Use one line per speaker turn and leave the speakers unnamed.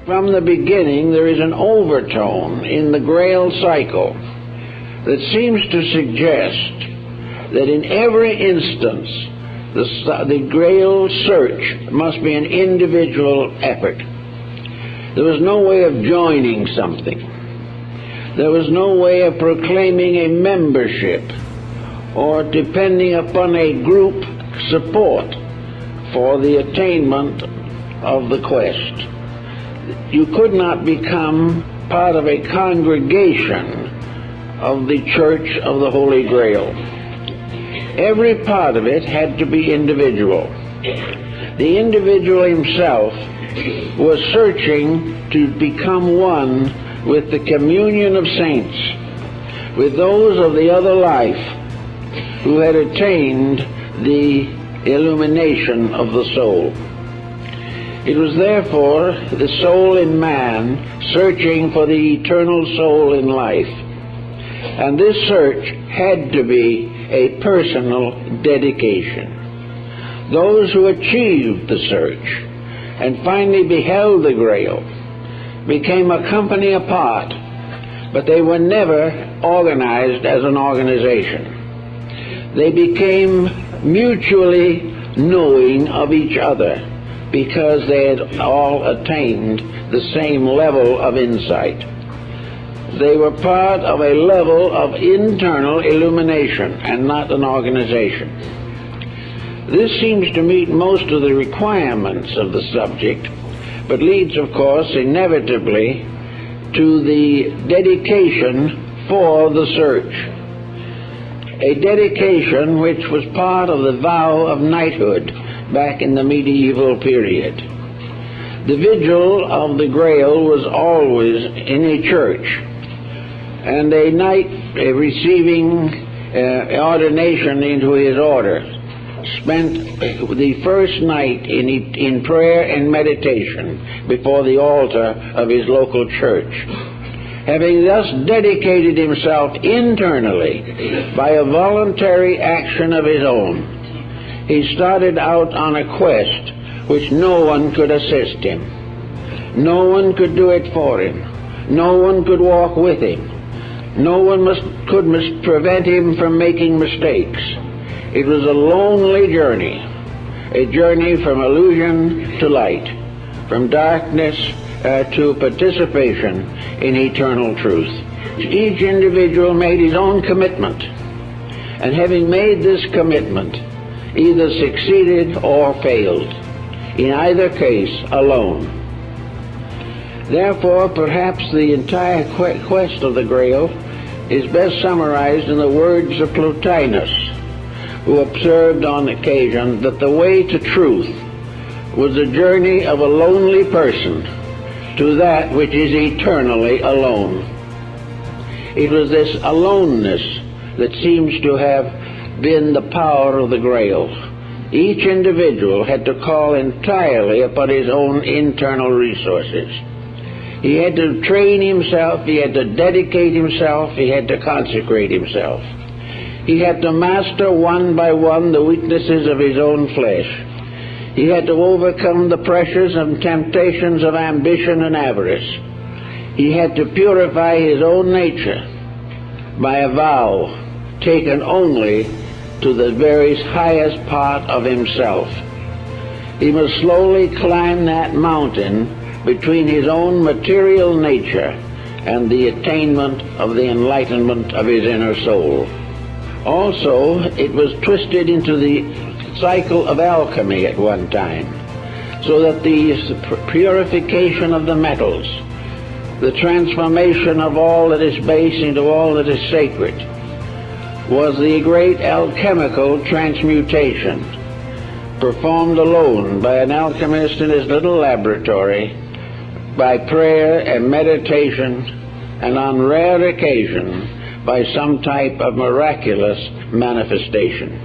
From the beginning, there is an overtone in the Grail cycle that seems to suggest that in every instance, the Grail search must be an individual effort. There was no way of joining something. There was no way of proclaiming a membership or depending upon a group support for the attainment of the quest. You could not become part of a congregation of the Church of the Holy Grail. Every part of it had to be individual. The individual himself was searching to become one with the communion of saints, with those of the other life who had attained the illumination of the soul. It was therefore the soul in man searching for the eternal soul in life. And this search had to be a personal dedication. Those who achieved the search and finally beheld the Grail became a company apart, but they were never organized as an organization. They became mutually knowing of each other because they had all attained the same level of insight. They were part of a level of internal illumination and not an organization. This seems to meet most of the requirements of the subject, but leads, of course, inevitably to the dedication for the search. A dedication which was part of the vow of knighthood back in the medieval period. The vigil of the Grail was always in a church, and a knight receiving ordination into his order spent the first night in prayer and meditation before the altar of his local church. Having thus dedicated himself internally by a voluntary action of his own, he started out on a quest which no one could assist him. No one could do it for him. No one could walk with him. No one could prevent him from making mistakes. It was a lonely journey, a journey from illusion to light, from darkness to participation in eternal truth. Each individual made his own commitment, and having made this commitment, either succeeded or failed, in either case alone. Therefore, perhaps the entire quest of the Grail is best summarized in the words of Plotinus, who observed on occasion that the way to truth was the journey of a lonely person to that which is eternally alone. It was this aloneness that seems to have been the power of the Grail. Each individual had to call entirely upon his own internal resources. He had to train himself, he had to dedicate himself, he had to consecrate himself. He had to master one by one the weaknesses of his own flesh. He had to overcome the pressures and temptations of ambition and avarice. He had to purify his own nature by a vow taken only to the very highest part of himself. He must slowly climb that mountain between his own material nature and the attainment of the enlightenment of his inner soul. Also, it was twisted into the cycle of alchemy at one time, so that the purification of the metals, the transformation of all that is base into all that is sacred, was the great alchemical transmutation, performed alone by an alchemist in his little laboratory, by prayer and meditation, and on rare occasion by some type of miraculous manifestation.